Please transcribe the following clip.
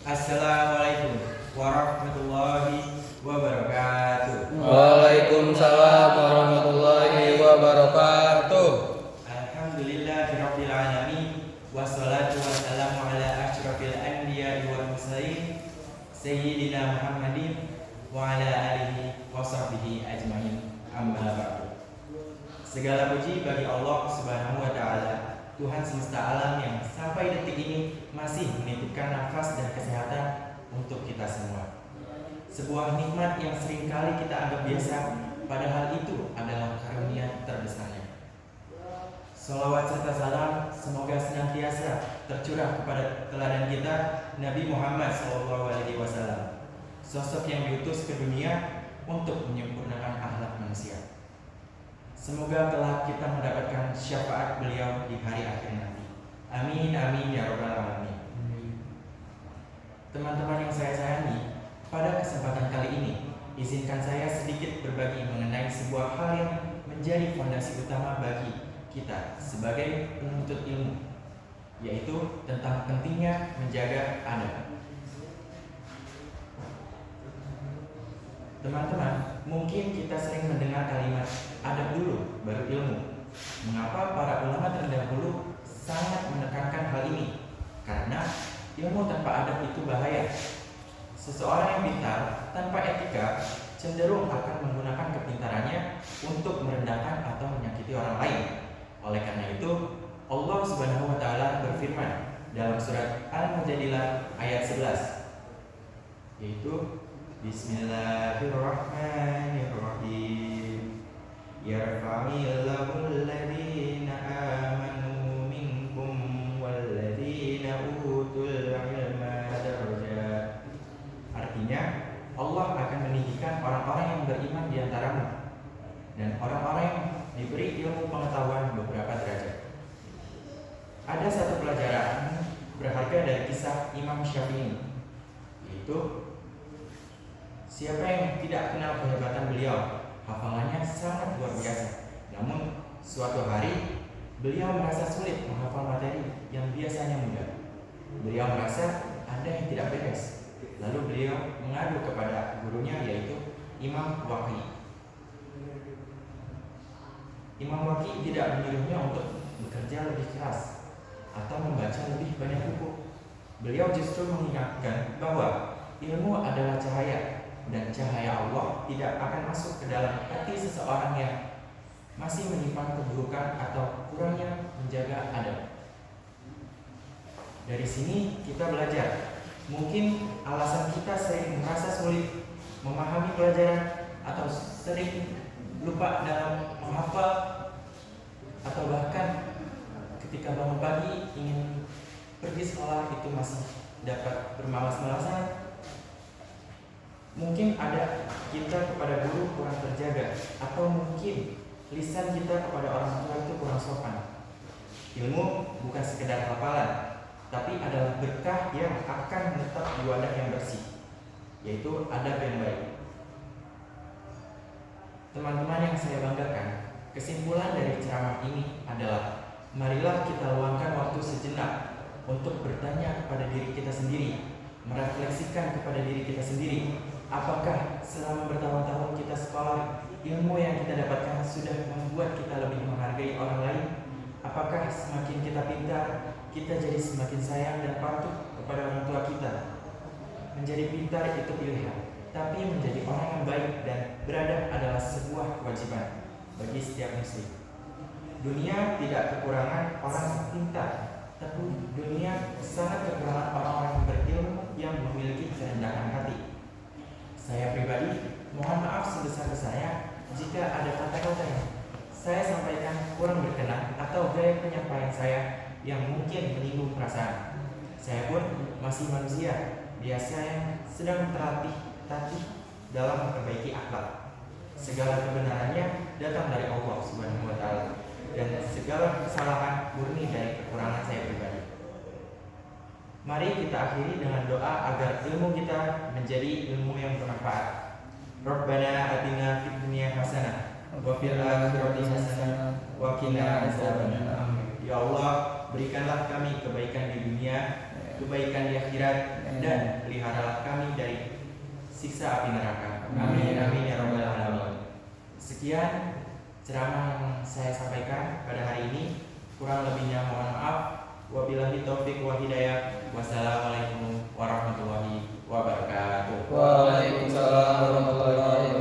Assalamualaikum warahmatullahi wabarakatuh. Waalaikumsalam warahmatullahi wabarakatuh. Alhamdulillahirabbil alamin wassalatu wassalamu ala asyrafil anbiya'i wal mursalin sayyidina Muhammadin wa ala alihi wa sahbihi ajmain. Amma ba'du. Segala puji bagi Allah Subhanahu wa taala, Tuhan semesta alam yang sampai detik ini masih menitipkan nafas dan kesehatan untuk kita semua. Sebuah nikmat yang seringkali kita anggap biasa, padahal itu adalah karunia terbesarnya. Shalawat serta salam semoga senantiasa tercurah kepada teladan kita Nabi Muhammad SAW, sosok yang diutus ke dunia untuk menyempurnakan akhlak manusia. Semoga kelak kita mendapatkan syafaat beliau di hari akhir nanti. Amin amin ya rabbal alamin. Teman-teman yang saya sayangi, pada kesempatan kali ini izinkan saya sedikit berbagi mengenai sebuah hal yang menjadi fondasi utama bagi kita sebagai penuntut ilmu, yaitu tentang pentingnya menjaga adab. Teman-teman, mungkin kita sering mendengar kalimat adab dulu baru ilmu. Mengapa para ulama terdahulu sangat menekankan hal ini? Karena ilmu tanpa adab itu bahaya. Seseorang yang pintar tanpa etika cenderung akan menggunakan kepintarannya untuk merendahkan atau menyakiti orang lain. Oleh karena itu, Allah Subhanahu wa taala berfirman dalam surat Al-Mujadilah ayat 11, yaitu Bismillahirrahmanirrahim. Yarfa'illahu alladhina amanu minkum walladhina utul ilma darajat. Artinya, Allah akan meninggikan orang-orang yang beriman di antaramu dan orang-orang yang diberi ilmu pengetahuan beberapa derajat. Ada satu pelajaran berharga dari kisah Imam Syafi'i, yaitu siapa yang tidak kenal kehebatan beliau, hafalannya sangat luar biasa. Namun suatu hari beliau merasa sulit menghafal materi yang biasanya mudah. Beliau merasa ada yang tidak beres. Lalu beliau mengadu kepada gurunya, yaitu Imam Waqi. Imam Waqi tidak menyuruhnya untuk bekerja lebih keras atau membaca lebih banyak buku. Beliau justru mengingatkan bahwa ilmu adalah cahaya, dan cahaya Allah tidak akan masuk ke dalam hati seseorang yang masih menyimpan keburukan atau kurangnya menjaga adab. Dari sini kita belajar, mungkin alasan kita sering merasa sulit memahami pelajaran atau sering lupa dalam menghafal, atau bahkan ketika bangun pagi ingin pergi sekolah itu masih dapat bermalas-malasan. Mungkin ada kita kepada guru kurang terjaga, atau mungkin lisan kita kepada orang tua itu kurang sopan. Ilmu bukan sekedar hafalan, tapi adalah berkah yang akan menetap di wadah yang bersih, yaitu adab yang baik. Teman-teman yang saya banggakan, kesimpulan dari ceramah ini adalah marilah kita luangkan waktu sejenak untuk bertanya kepada diri kita sendiri, merefleksikan kepada diri kita sendiri. Apakah selama bertahun-tahun kita sekolah, ilmu yang kita dapatkan sudah membuat kita lebih menghargai orang lain? Apakah semakin kita pintar, kita jadi semakin sayang dan patuh kepada orang tua kita? Menjadi pintar itu pilihan, tapi menjadi orang yang baik dan beradab adalah sebuah kewajiban bagi setiap muslim. Dunia tidak kekurangan orang yang pintar, tapi dunia sangat kekurangan orang-orang yang berilmu yang memiliki kerendahan hati. Saya pribadi mohon maaf sebesar-besarnya jika ada kata-kata yang saya sampaikan kurang berkenan atau gaya penyampaian saya yang mungkin menyinggung perasaan. Saya pun masih manusia biasa yang sedang terlatih dalam memperbaiki akhlak. Segala kebenarannya datang dari Allah Subhanahu wa taala, dan segala kesalahan murni dari kekurangan saya pribadi. Mari kita akhiri dengan doa agar ilmu kita menjadi ilmu yang bermanfaat. Rabbana atina fid dunya hasanah wa fil akhirati hasanah wa qina adzabannar. Ya Allah, berikanlah kami kebaikan di dunia kebaikan di akhirat, dan peliharalah kami dari siksa api neraka. Amin amin ya rabbal alamin. Sekian ceramah yang saya sampaikan pada hari ini. Kurang lebihnya mohon maaf. Wabillahi taufik wa hidayah. Wassalamualaikum warahmatullahi wabarakatuh. Waalaikumsalam warahmatullahi wabarakatuh.